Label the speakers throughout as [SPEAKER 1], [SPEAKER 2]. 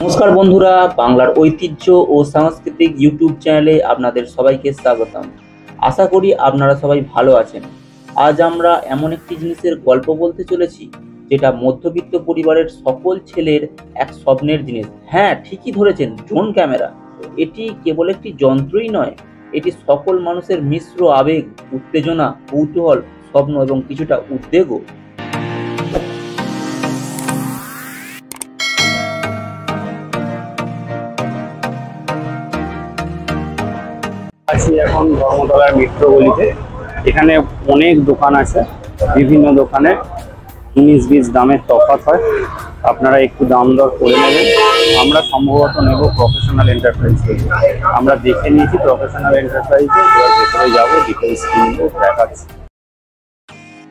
[SPEAKER 1] নমস্কার বন্ধুরা, বাংলার ঐতিহ্য ও সাংস্কৃতিক ইউটিউব চ্যানেলে আপনাদের সবাইকে স্বাগতম। আশা করি আপনারা সবাই ভালো আছেন। আজ আমরা এমন একটি জিনিসের গল্প বলতে চলেছি যেটা মধ্যবিত্ত পরিবারের সকল ছেলের এক স্বপ্নের জিনিস। হ্যাঁ, ঠিকই ধরেছেন, ড্রোন ক্যামেরা। এটি কেবল একটি যন্ত্রই নয়, এটি সকল মানুষের মিশ্র আবেগ, উত্তেজনা, কৌতূহল, স্বপ্ন এবং কিছুটা উদ্বেগও।
[SPEAKER 2] আছি এখন ধর্মতলার মেট্রো গলিতে। এখানে অনেক দোকান আছে, বিভিন্ন দোকানে 19-20 দামের তফাৎ হয়। আপনারা একটু দাম দর করে নেবেন। আমরা সম্ভবত নেব প্রফেশনাল এন্টারপ্রাইজ থেকে। আমরা দেখে নিয়েছি প্রফেশনাল এন্টারপ্রাইজে, এবার ভেতরে যাবো, ডিটেলস কিনবো, দেখাচ্ছি।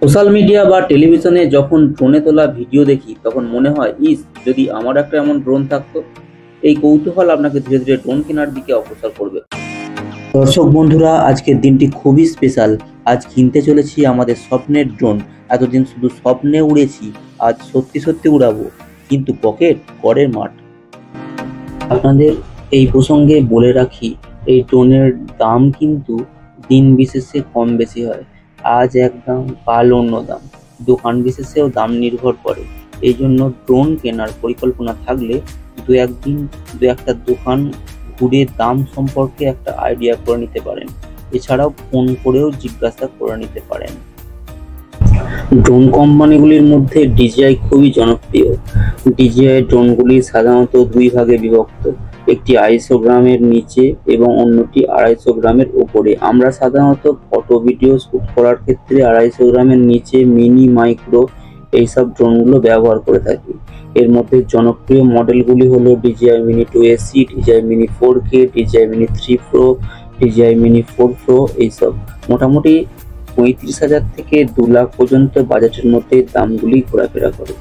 [SPEAKER 1] সোশ্যাল মিডিয়া বা টেলিভিশনে যখন ড্রোনে তোলা ভিডিও দেখি তখন মনে হয়, যদি আমার একটা এমন ড্রোন থাকতো। এই কৌতূহল আপনাকে ধীরে ধীরে ড্রোন কেনার দিকে অগ্রসর করবে। দর্শক বন্ধুরা, আজকের দিনটি খুবই স্পেশাল। আজ কিনতে চলেছি আমাদের স্বপ্নের ড্রোন। এতদিন শুধু স্বপ্নে উড়েছি, আজ সত্যি সত্যি উড়াবো, কিন্তু পকেট করের মাঠ। আপনাদের এই প্রসঙ্গে বলে রাখি, এই ড্রোনের দাম কিন্তু দিন বিশেষে কম বেশি হয়। আজ এক দাম, কাল অন্য দাম, দোকান বিশেষেও দাম নির্ভর করে। এই জন্য ড্রোন কেনার পরিকল্পনা থাকলে দু একটা দোকান ঘুরে দাম সম্পর্কে একটা আইডিয়া করে নিতে পারেন। এছাড়াও ফোন করেও জিজ্ঞাসা করে নিতে পারেন। ড্রোন কোম্পানিগুলির মধ্যে DJI খুবই জনপ্রিয়। DJI ড্রোনগুলি সাধারণত দুই ভাগে বিভক্ত, একটি 250 গ্রামের নিচে এবং অন্যটি 250 গ্রামের উপরে। আমরা সাধারণত ফটো ভিডিও শুট করার ক্ষেত্রে 250 গ্রামের নিচে মিনি, মাইক্রো এইসব ড্রোনগুলো ব্যবহার করে থাকি। এর মধ্যে জনপ্রিয় মডেলগুলি হলো DJI Mini 2AC, DJI Mini 4K, DJI Mini 3 Pro, DJI Mini 4 Pro। এইসব মোটামুটি 35,000 থেকে 2 লাখ পর্যন্ত বাজেটের মধ্যে দামগুলি ঘোরাফেরা করে।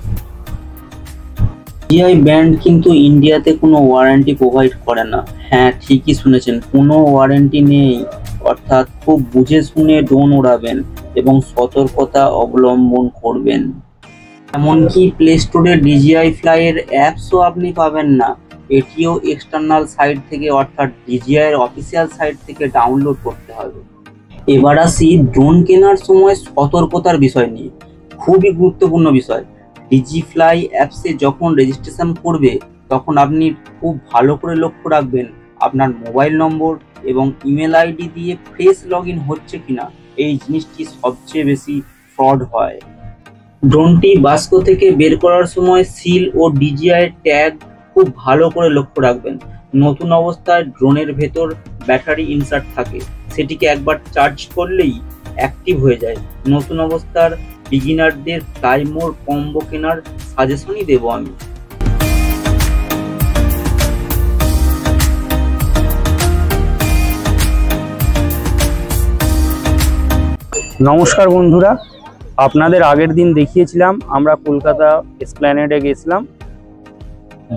[SPEAKER 1] DJI ব্র্যান্ড কিন্তু ইন্ডিয়াতে কোনো ওয়ারেন্টি প্রোভাইড করে না। হ্যাঁ, ঠিকই শুনেছেন, কোনো ওয়ারেন্টি নেই। অর্থাৎ খুব বুঝে শুনে ড্রোন উড়াবেন এবং সতর্কতা অবলম্বন করবেন। এমনকি প্লে স্টোরে DJI ফ্লাই এর অ্যাপসও আপনি পাবেন না। এটিও এক্সটার্নাল সাইট থেকে, অর্থাৎ DJI এর অফিসিয়াল সাইট থেকে ডাউনলোড করতে হবে। এবার আসি ড্রোন কেনার সময় সতর্কতার বিষয় নিয়ে। খুবই গুরুত্বপূর্ণ বিষয়। DJI অ্যাপসে যখন রেজিস্ট্রেশন করবে তখন আপনি খুব ভালো করে লক্ষ্য রাখবেন আপনার মোবাইল নম্বর এবং ইমেল আইডি দিয়ে ফ্রেশ লগইন হচ্ছে কিনা। এই জিনিসটি সবচেয়ে বেশি ফ্রড হয়। ড্রোনটি বাস্ক থেকে বের করার সময় সিল ও DJI ট্যাগ খুব ভালো করে লক্ষ্য রাখবেন। নতুন অবস্থায় ড্রোনের ভেতর ব্যাটারি ইনসার্ট থাকে, সেটিকে একবার চার্জ করলেই অ্যাক্টিভ হয়ে যায়। নতুন অবস্থার বিগিনারদের ফ্লাই মোড কম্বো কেনার সাজেশনই দেব আমি।
[SPEAKER 2] নমস্কার বন্ধুরা, আপনাদের আগের দিন দেখিয়েছিলাম আমরা কলকাতা এসপ্ল্যানেডে গেছিলাম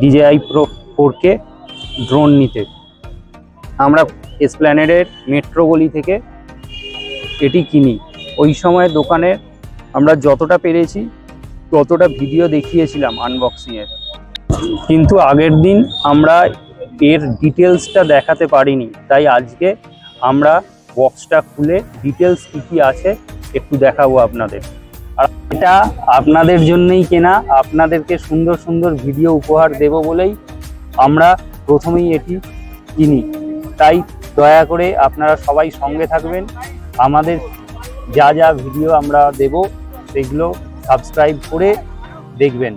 [SPEAKER 2] DJI Pro 4K ড্রোন নিতে। আমরা এসপ্ল্যানেডের মেট্রো গলি থেকে এটি কিনি। ওই সময় দোকানে আমরা যতটা পেরেছি ততটা ভিডিও দেখিয়েছিলাম আনবক্সিংয়ের, কিন্তু আগের দিন আমরা এর ডিটেলসটা দেখাতে পারিনি। তাই আজকে আমরা বক্সটা খুলে ডিটেলস কী আছে একটু দেখাবো আপনাদের। আর এটা আপনাদের জন্যই কেনা, আপনাদেরকে সুন্দর সুন্দর ভিডিও উপহার দেব বলেই আমরা প্রথমেই এটি কিনি। তাই দয়া করে আপনারা সবাই সঙ্গে থাকবেন। আমাদের যা যা ভিডিও আমরা দেব সেগুলো সাবস্ক্রাইব করে দেখবেন।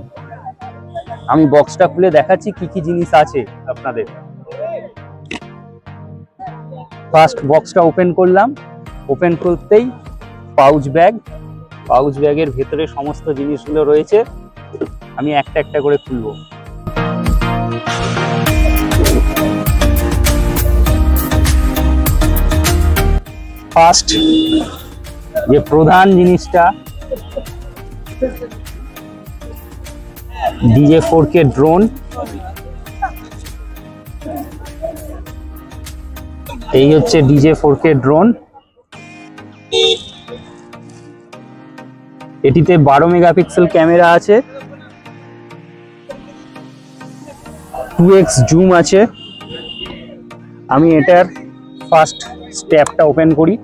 [SPEAKER 2] আমি বক্সটা খুলে দেখাচ্ছি কি কি জিনিস আছে আপনাদের। ফার্স্ট বক্সটা ওপেন করলাম। ওপেন করতেই পাউচ ব্যাগের ভেতরে সমস্ত জিনিসগুলো রয়েছে। আমি একটা একটা করে খুলবো। ফার্স্ট যে প্রধান জিনিসটা, DJI 4K ড্রোন। এই হচ্ছে DJI 4K ড্রোন। এটিতে 12 মেগাপিক্সেল ক্যামেরা আছে। 2x জুম আছে। আমি এটার ফার্স্ট স্টেপটা ওপেন করি।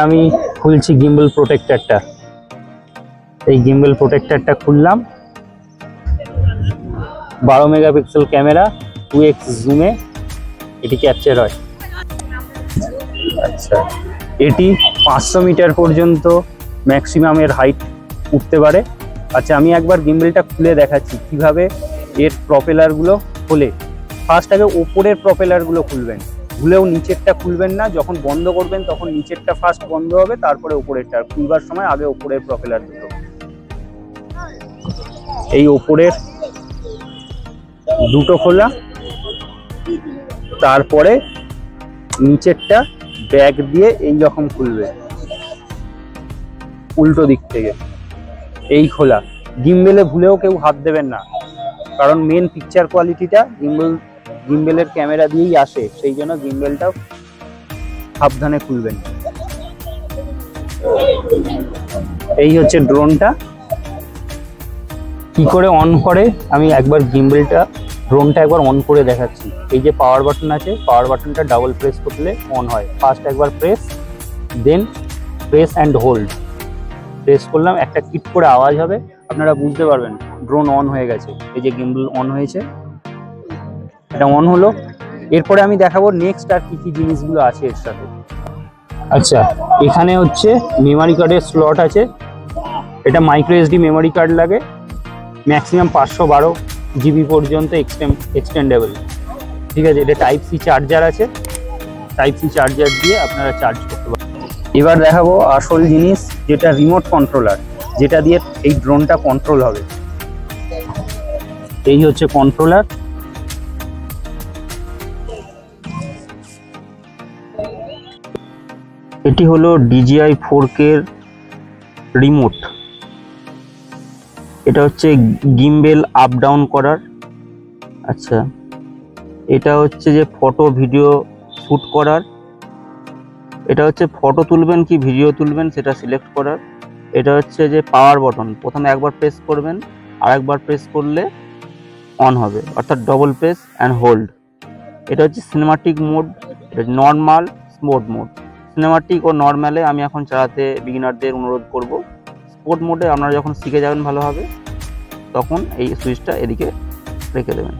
[SPEAKER 2] আমি খুলছি গিম্বল প্রোটেক্টরটা। এই গিম্বল প্রোটেক্টরটা খুললাম। 12 মেগাপিক্সেল ক্যামেরা, 2x জুমে এটি ক্যাপচার হয়। আচ্ছা, এটি 500 মিটার পর্যন্ত ম্যাক্সিমামের হাইট উঠতে পারে। আচ্ছা, আমি একবার গিম্বলটা খুলে দেখাচ্ছি কিভাবে এর প্রপেলারগুলো খোলে। ফার্স্ট আগে ওপরের প্রপেলারগুলো খুলবেন, খুলেও নিচেরটা খুলবেন না। যখন বন্ধ করবেন তখন নিচেরটা ফার্স্ট বন্ধ হবে, তারপরে ওপরেরটা। খুলবার সময় আগে ওপরের প্রপেলার দুটো। এই ওপরের দুটো খোলা, তারপরে নিচেরটা ব্যাগ দিয়ে এই রকম খুলবে উল্টো দিক থেকে। এই খোলা। গিম্বেলে ভুলেও কেউ হাত দেবেন না, কারণ মেন পিকচার কোয়ালিটিটা গিম্বেলের ক্যামেরা দিয়েই আসে, সেই জন্য গিম্বেলটা সাবধানে খুলবেন। এই হচ্ছে ড্রোনটা। কি করে অন করে আমি একবার ড্রোনটা একবার অন করে দেখাচ্ছি। এই যে পাওয়ার বাটন আছে, পাওয়ার বাটনটা ডাবল প্রেস করলে অন হয়। ফার্স্ট একবার press, then press and hold. Press করলাম, একটা কিট করে আওয়াজ হবে, আপনারা বুঝতে পারবেন ড্রোন অন হয়ে গেছে। এই যে গিম্বল অন হয়েছে, এটা অন হলো। এরপরে আমি দেখাবো নেক্সট আর কি কি জিনিসগুলো আছে এর সাথে। আচ্ছা, এখানে হচ্ছে মেমোরি কার্ডের স্লট আছে। এটা মাইক্রো এসডি মেমোরি কার্ড লাগে, ম্যাক্সিমাম 512 জিবি পর্যন্ত এক্সটেন্ডেবল। ঠিক আছে, এটা টাইপ সি চার্জার আছে, টাইপ সি চার্জার দিয়ে আপনারা চার্জ করতে পারেন। এবার দেখাবো আসল জিনিস, যেটা রিমোট কন্ট্রোলার, যেটা দিয়ে এই ড্রোনটা কন্ট্রোল হবে। এই হচ্ছে কন্ট্রোলার। এটি হলো DJI 4K রিমোট। এটা হচ্ছে গিম্বেল আপ ডাউন করার। আচ্ছা, এটা হচ্ছে যে ফটো ভিডিও শ্যুট করার। এটা হচ্ছে ফটো তুলবেন কি ভিডিও তুলবেন সেটা সিলেক্ট করার। এটা হচ্ছে যে পাওয়ার বাটন, প্রথমে একবার প্রেস করবেন, আর একবার প্রেস করলে অন হবে, অর্থাৎ ডবল প্রেস অ্যান্ড হোল্ড। এটা হচ্ছে cinematic mode, normal, sport mode. Cinematic ও নর্মালে আমি এখন চালাতে বিগিনারদের অনুরোধ করব। স্পোর্ট মোডে আপনারা যখন শিখে যাবেন ভালোভাবে, তখন এই সুইচটা এদিকে রেখে দেবেন।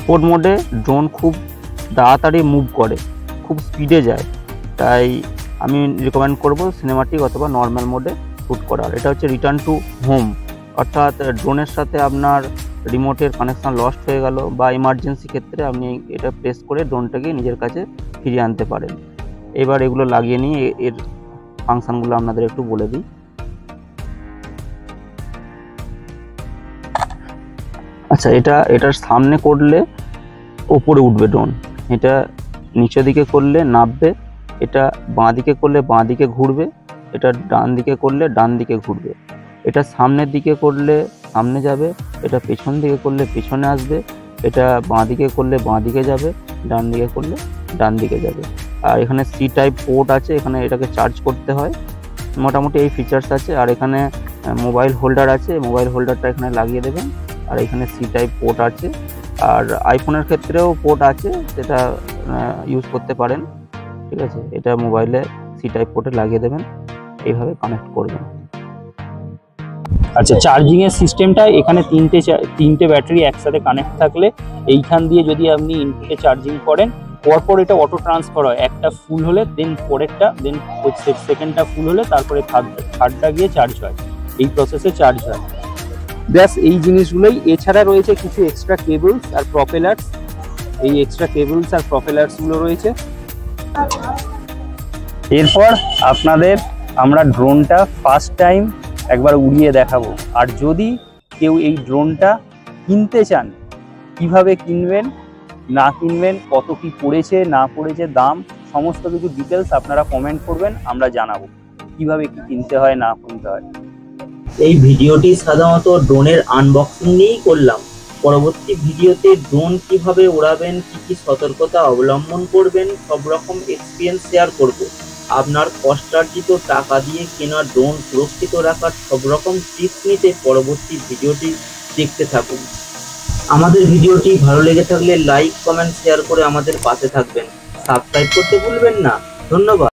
[SPEAKER 2] স্পোর্ট মোডে ড্রোন খুব তাড়াতাড়ি মুভ করে, খুব স্পিডে যায়, তাই আমি রিকমেন্ড করব সিনেমাটিক অথবা নর্মাল মোডে শ্যুট করার। এটা হচ্ছে রিটার্ন টু হোম, অর্থাৎ ড্রোনের সাথে আপনার রিমোটের কানেকশান লস্ট হয়ে গেল বা ইমার্জেন্সি ক্ষেত্রে আপনি এটা প্রেস করে ড্রোনটাকে নিজের কাছে ফিরিয়ে আনতে পারেন। এবার এগুলো লাগিয়ে নিয়ে এর ফাংশনগুলো আপনাদের একটু বলে দিই। আচ্ছা, এটার সামনে করলে ওপরে উঠবে ড্রোন, এটা নিচের দিকে করলে নামবে, এটা বাঁ দিকে করলে বাঁ দিকে ঘুরবে, এটা ডান দিকে করলে ডান দিকে ঘুরবে। এটা সামনের দিকে করলে সামনে যাবে, এটা পেছন দিকে করলে পেছনে আসবে, এটা বাঁ দিকে করলে বাঁ দিকে যাবে, ডান দিকে করলে ডান দিকে যাবে। আর এখানে সি টাইপ পোর্ট আছে, এখানে এটাকে চার্জ করতে হয়। মোটামুটি এই ফিচার্স আছে। আর এখানে মোবাইল হোল্ডার আছে, মোবাইল হোল্ডারটা এখানে লাগিয়ে দেবেন। আর এখানে সি টাইপ পোর্ট আছে, আর আইফোনের ক্ষেত্রেও পোর্ট আছে, সেটা ইউজ করতে পারেন। ঠিক আছে, এটা মোবাইলে সি টাইপ পোর্টে লাগিয়ে দেবেন, এইভাবে কানেক্ট করবেন। আচ্ছা, চার্জিংয়ের সিস্টেমটা এখানে তিনটে ব্যাটারি একসাথে কানেক্ট থাকলে এইখান দিয়ে যদি আপনি ইনপুটে চার্জিং করেন, পরপর এটা অটো ট্রান্সফার হয়। একটা ফুল হলে দেন পরেরটা, দেন সেকেন্ডটা ফুল হলে তারপরে থার্ডটা গিয়ে চার্জ হয়। এই প্রসেসে চার্জ হয়। ব্যাস এই জিনিসগুলোই। এছাড়া রয়েছে কিছু এক্সট্রা কেবলস আর প্রপেলার্স। এই এক্সট্রা কেবলস আর প্রপেলার্সগুলো রয়েছে। এরপর আপনাদের আমরা ড্রোনটা ফার্স্ট টাইম একবার উড়িয়ে দেখাবো। আর যদি কেউ এই ড্রোনটা কিনতে চান, কিভাবে কিনবেন না কিনবেন, কত কি পড়েছে না পড়েছে, দাম, সমস্ত কিছু ডিটেলস আপনারা কমেন্ট করবেন, আমরা জানাবো কিভাবে কি কিনতে হয় না কিনতে হয়।
[SPEAKER 1] এই ভিডিওটি সাধারণত ড্রোনের আনবক্সিং নিয়েই করলাম। পরবর্তী ভিডিওতে ড্রোন কিভাবে উড়াবেন, কি কি সতর্কতা অবলম্বন করবেন, সব রকম এক্সপিরিয়েন্স শেয়ার করব। আপনার কষ্টার্জিত টাকা দিয়ে কেনা ড্রোন সুরক্ষিত রাখার সব রকম টিপস নিতে পরবর্তী ভিডিওটি দেখতে থাকুন। আমাদের ভিডিওটি ভালো লেগে থাকলে লাইক, কমেন্ট, শেয়ার করে আমাদের পাশে থাকবেন। সাবস্ক্রাইব করতে ভুলবেন না। ধন্যবাদ।